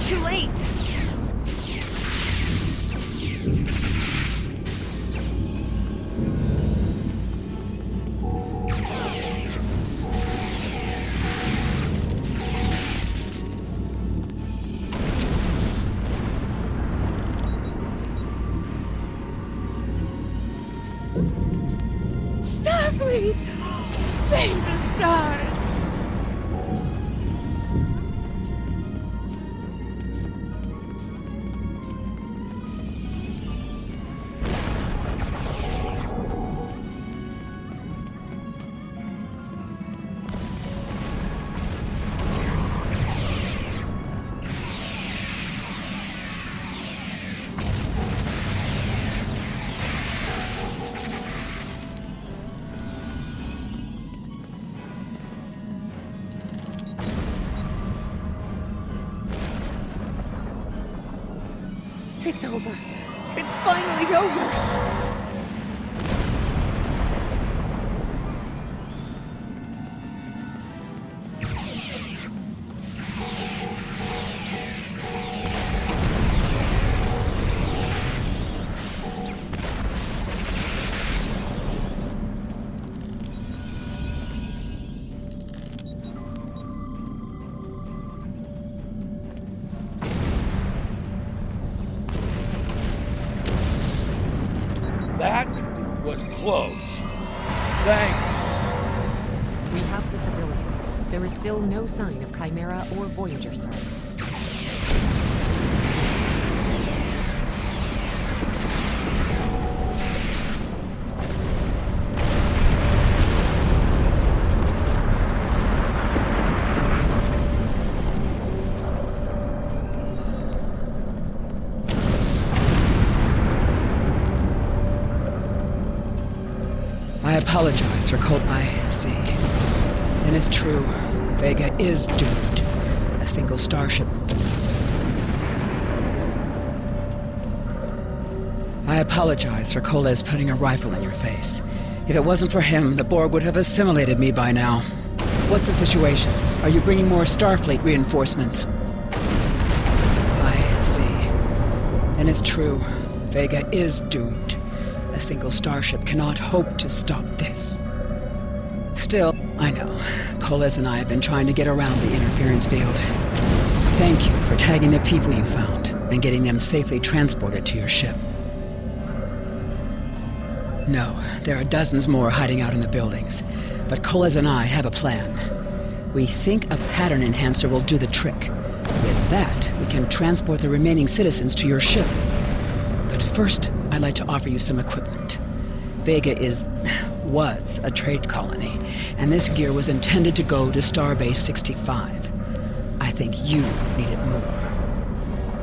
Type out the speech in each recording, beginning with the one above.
too late. Starfleet! Thank the stars! It's over. It's finally over. That was close. Thanks. We have the civilians. There is still no sign of Chimera or Voyager, sir. I apologize for I see. And it's true. Vega is doomed. A single starship. I apologize for Koles putting a rifle in your face. If it wasn't for him, the Borg would have assimilated me by now. What's the situation? Are you bringing more Starfleet reinforcements? I see. And it's true. Vega is doomed. A single starship cannot hope to stop this. Still, I know. Koles and I have been trying to get around the interference field. Thank you for tagging the people you found and getting them safely transported to your ship. No, there are dozens more hiding out in the buildings. But Koles and I have a plan. We think a pattern enhancer will do the trick. With that, we can transport the remaining citizens to your ship. But first, I'd like to offer you some equipment. Vega was a trade colony, and this gear was intended to go to Starbase 65. I think you need it more.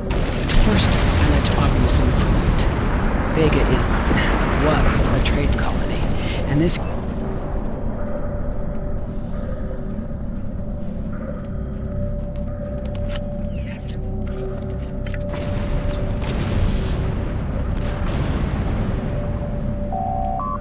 But first, I'd like to offer you some equipment. Vega was a trade colony, and this...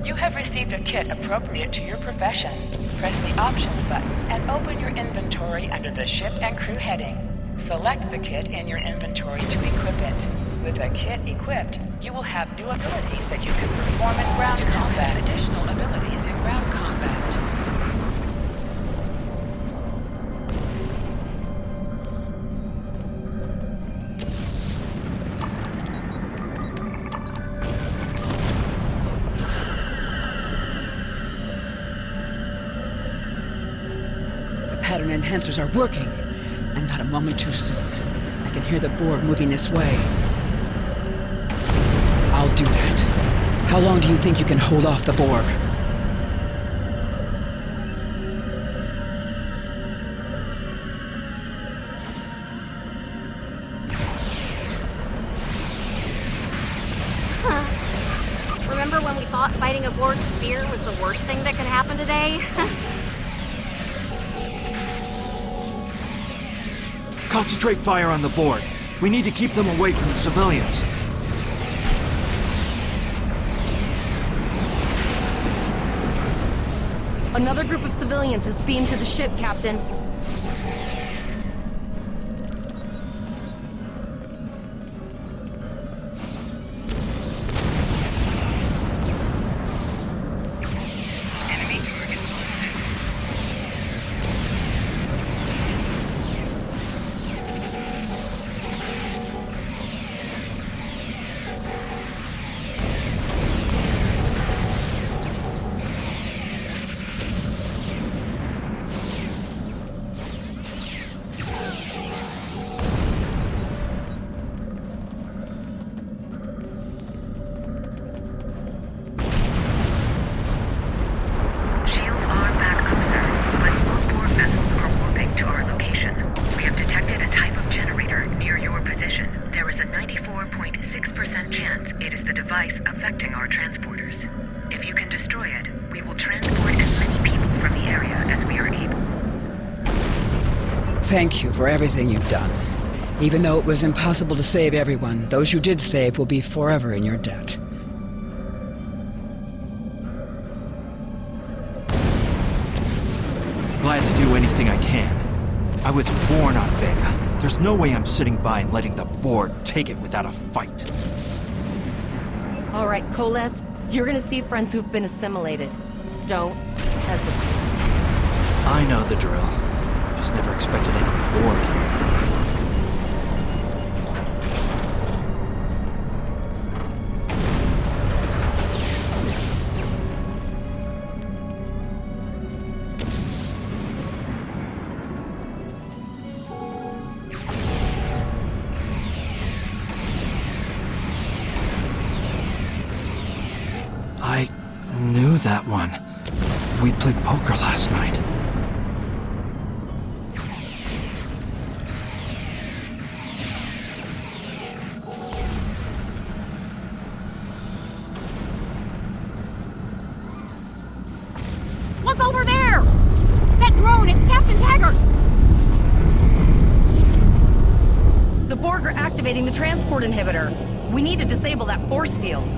You have received a kit appropriate to your profession. Press the Options button and open your inventory under the Ship and Crew heading. Select the kit in your inventory to equip it. With a kit equipped, you will have new abilities that you can perform in ground combat. Additional abilities in ground combat. Pattern enhancers are working, and not a moment too soon. I can hear the Borg moving this way. I'll do that. How long do you think you can hold off the Borg? Remember when we thought fighting a Borg sphere was the worst thing that could happen today? Concentrate fire on the Borg. We need to keep them away from the civilians. Another group of civilians has beamed to the ship, Captain. thank you for everything you've done. Even though it was impossible to save everyone, those you did save will be forever in your debt. Glad to do anything I can. I was born on Vega. There's no way I'm sitting by and letting the board take it without a fight. All right, Koles, you're gonna see friends who've been assimilated. Don't hesitate. I know the drill. Just never expected any Borg here. I knew that one. We played poker last night. Look over there! That drone, it's Captain Taggart! The Borg are activating the transport inhibitor. We need to disable that force field.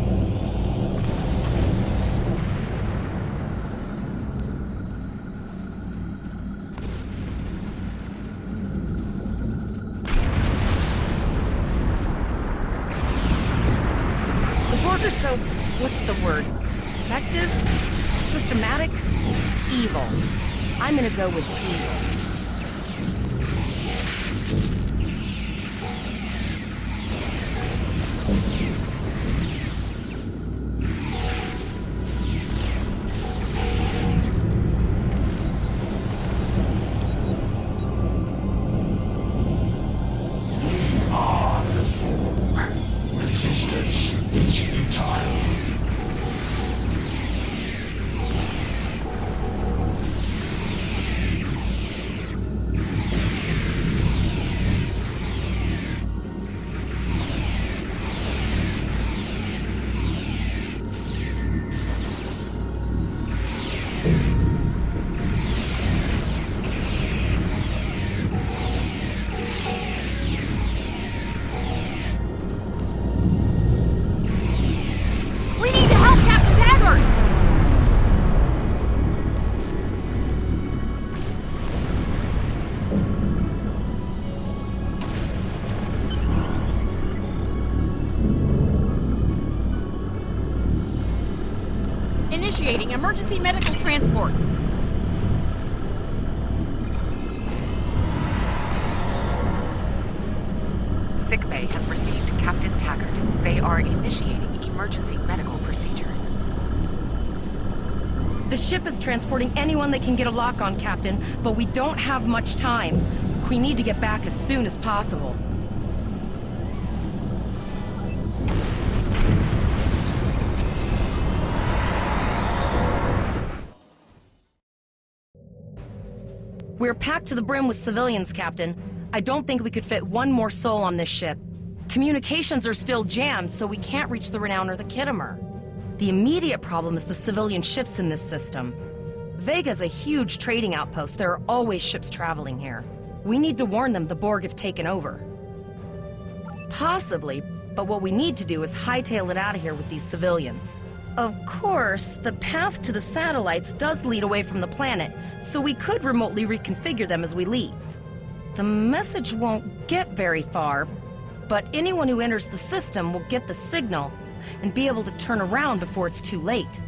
Borg are so, what's the word? Effective? Systematic? Evil. I'm gonna go with evil. Resistance is futile. We need to help Captain Taggart! Initiating emergency medical transport. Sickbay has received Captain Taggart. They are initiating emergency medical procedures. The ship is transporting anyone they can get a lock on, Captain, but we don't have much time. We need to get back as soon as possible. We're packed to the brim with civilians, Captain. I don't think we could fit one more soul on this ship. Communications are still jammed, so we can't reach the Renown or the Kittimer. The immediate problem is the civilian ships in this system. Vega's a huge trading outpost. There are always ships traveling here. We need to warn them the Borg have taken over. Possibly, but what we need to do is hightail it out of here with these civilians. Of course, the path to the satellites does lead away from the planet, so we could remotely reconfigure them as we leave. The message won't get very far, but anyone who enters the system will get the signal and be able to turn around before it's too late.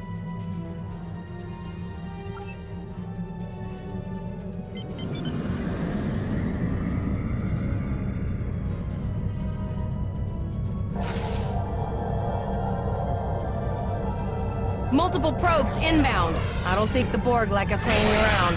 Multiple probes inbound. I don't think the Borg like us hanging around.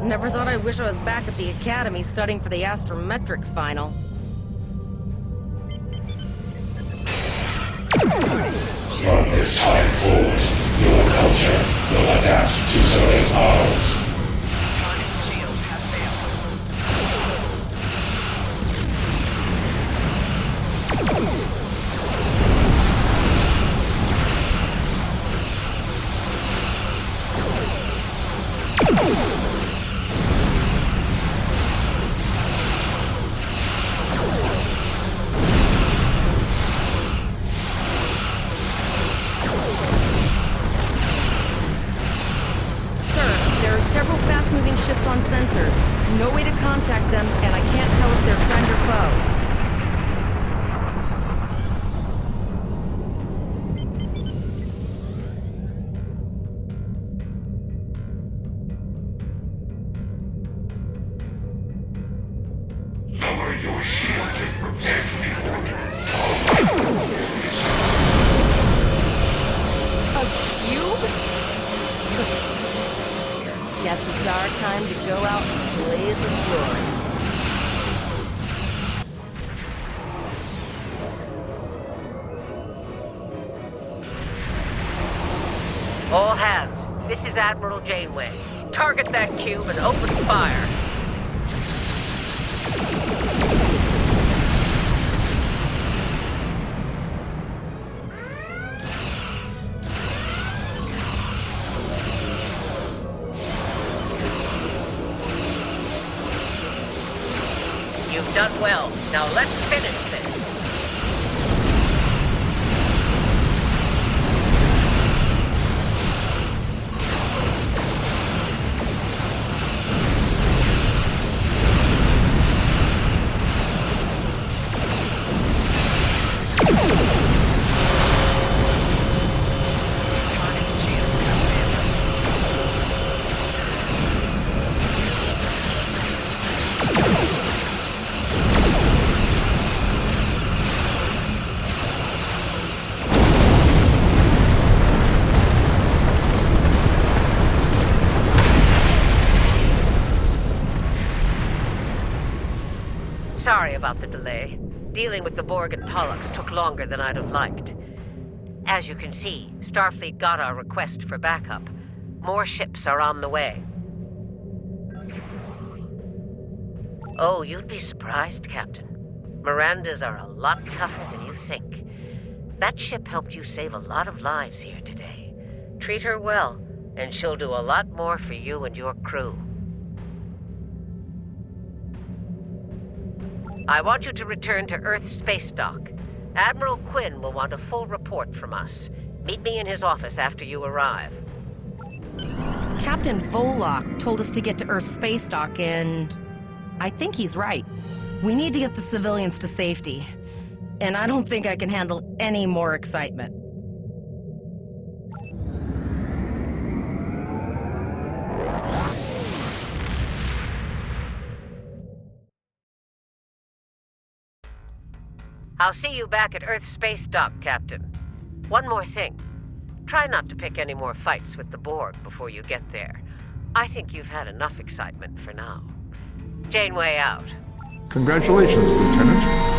Never thought I'd wish I was back at the academy studying for the astrometrics final. From this time forward, your culture will adapt to Solis ours. Ships on sensors. No way to contact them, and I can't tell if they're friend or foe. Lower your shield and prepare to be ordered. A cube? Guess it's our time to go out and blaze of glory. All hands, this is Admiral Janeway. Target that cube and open fire. You've done well. Now let's finish this. Sorry about the delay. Dealing with the Borg and Pollux took longer than I'd have liked. As you can see, Starfleet got our request for backup. More ships are on the way. Oh, you'd be surprised, Captain. Mirandas are a lot tougher than you think. That ship helped you save a lot of lives here today. Treat her well, and she'll do a lot more for you and your crew. I want you to return to Earth Space Dock. Admiral Quinn will want a full report from us. Meet me in his office after you arrive. Captain Volok told us to get to Earth Space Dock, and I think he's right. We need to get the civilians to safety. And I don't think I can handle any more excitement. I'll see you back at Earth Space Dock, Captain. One more thing. Try not to pick any more fights with the Borg before you get there. I think you've had enough excitement for now. Janeway out. Congratulations, Lieutenant.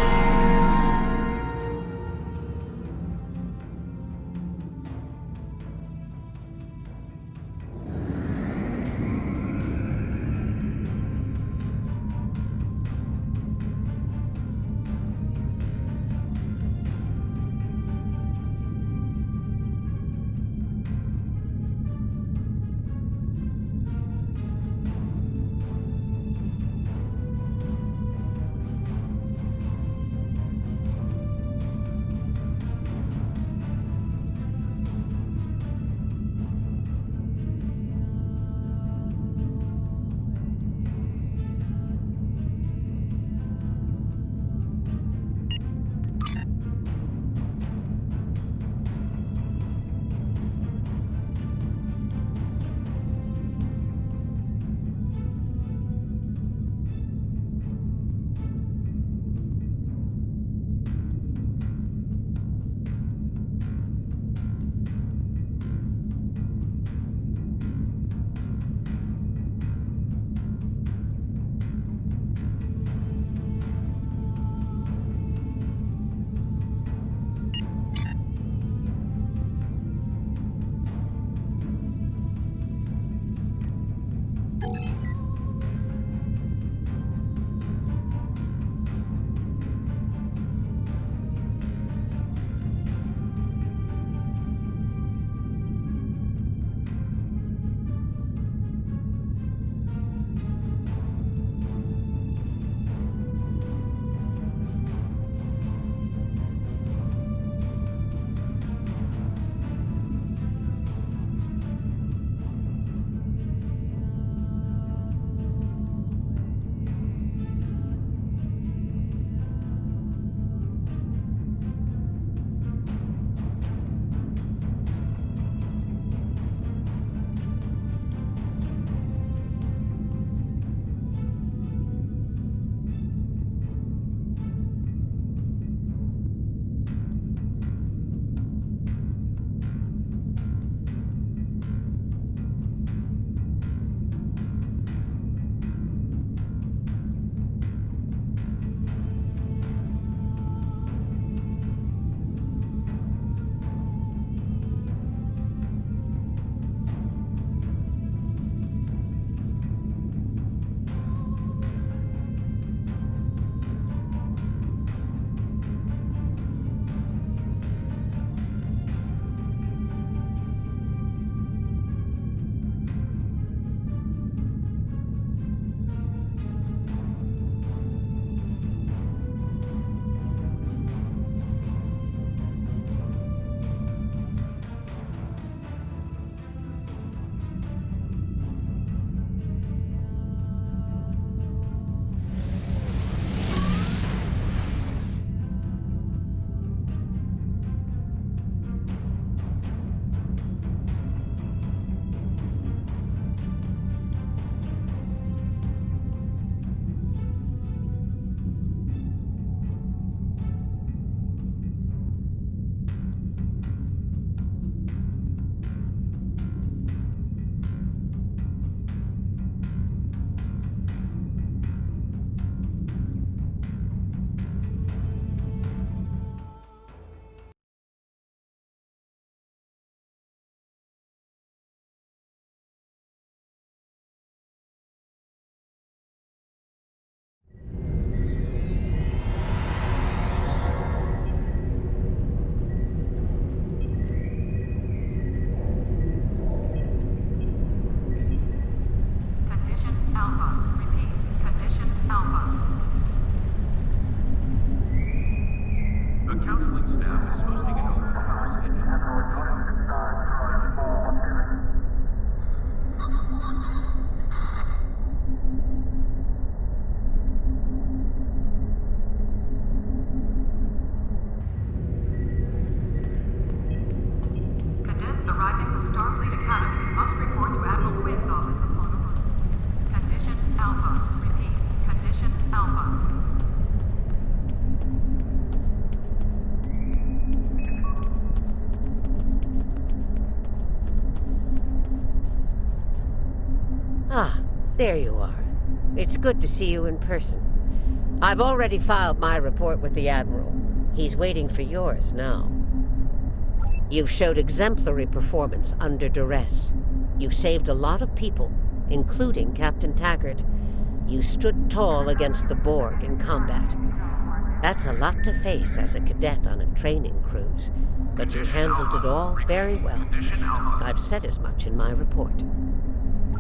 Broadcasting from Starfleet Academy. Must report to Admiral Quinn's office upon alert. Condition Alpha. Repeat. Condition Alpha. Ah, there you are. It's good to see you in person. I've already filed my report with the Admiral. He's waiting for yours now. You've showed exemplary performance under duress. You saved a lot of people, including Captain Taggart. You stood tall against the Borg in combat. That's a lot to face as a cadet on a training cruise, but you handled it all very well. I've said as much in my report.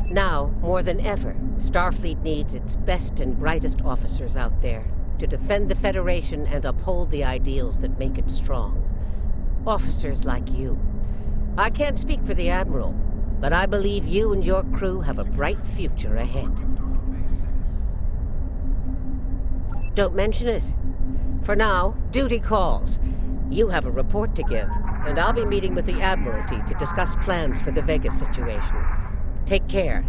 Now, more than ever, Starfleet needs its best and brightest officers out there to defend the Federation and uphold the ideals that make it strong. Officers like you. I can't speak for the Admiral, but I believe you and your crew have a bright future ahead. Don't mention it. For now, duty calls. You have a report to give, and I'll be meeting with the Admiralty to discuss plans for the Vega situation. Take care.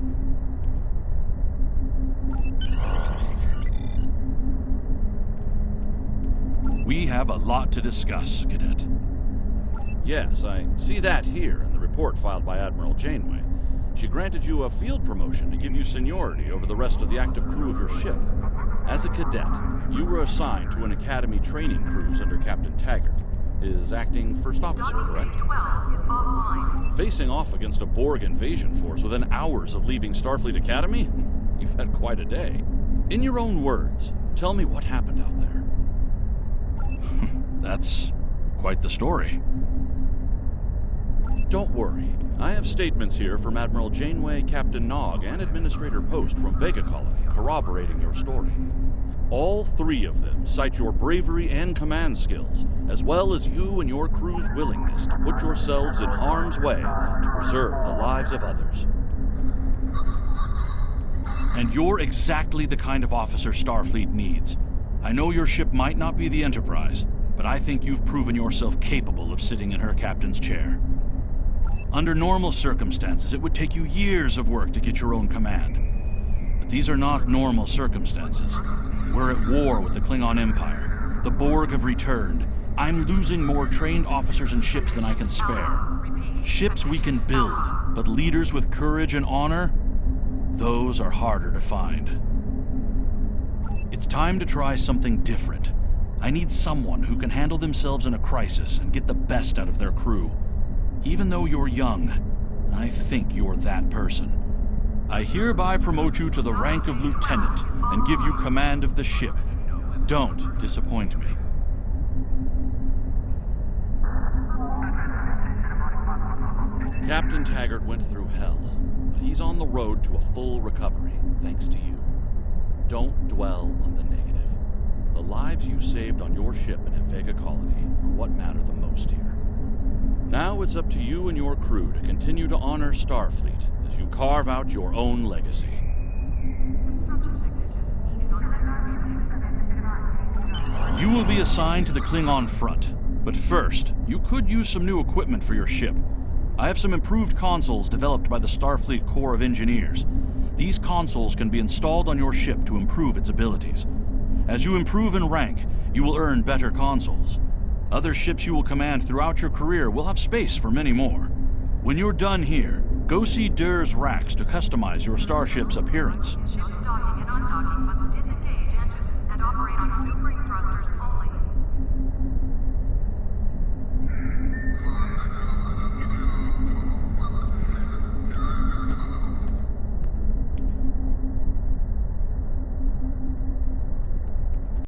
We have a lot to discuss, Cadet. Yes, I see that here in the report filed by Admiral Janeway. She granted you a field promotion to give you seniority over the rest of the active crew of your ship. As a cadet, you were assigned to an Academy training cruise under Captain Taggart, his acting first officer, correct? Facing off against a Borg invasion force within hours of leaving Starfleet Academy? You've had quite a day. In your own words, tell me what happened out there. That's quite the story. Don't worry. I have statements here from Admiral Janeway, Captain Nog, and Administrator Post from Vega Colony corroborating your story. All three of them cite your bravery and command skills, as well as you and your crew's willingness to put yourselves in harm's way to preserve the lives of others. And you're exactly the kind of officer Starfleet needs. I know your ship might not be the Enterprise, but I think you've proven yourself capable of sitting in her captain's chair. Under normal circumstances, it would take you years of work to get your own command. But these are not normal circumstances. We're at war with the Klingon Empire. The Borg have returned. I'm losing more trained officers and ships than I can spare. Ships we can build, but leaders with courage and honor? Those are harder to find. It's time to try something different. I need someone who can handle themselves in a crisis and get the best out of their crew. Even though you're young, I think you're that person. I hereby promote you to the rank of lieutenant and give you command of the ship. Don't disappoint me. Captain Taggart went through hell, but he's on the road to a full recovery, thanks to you. Don't dwell on the negative. The lives you saved on your ship and in Vega Colony are what matter the most here. Now it's up to you and your crew to continue to honor Starfleet as you carve out your own legacy. You will be assigned to the Klingon front, but first, you could use some new equipment for your ship. I have some improved consoles developed by the Starfleet Corps of Engineers. These consoles can be installed on your ship to improve its abilities. As you improve in rank, you will earn better consoles. Other ships you will command throughout your career will have space for many more. When you're done here, go see Dur's racks to customize your starship's appearance. Ship's docking and undocking must disengage engines and operate on maneuvering thrusters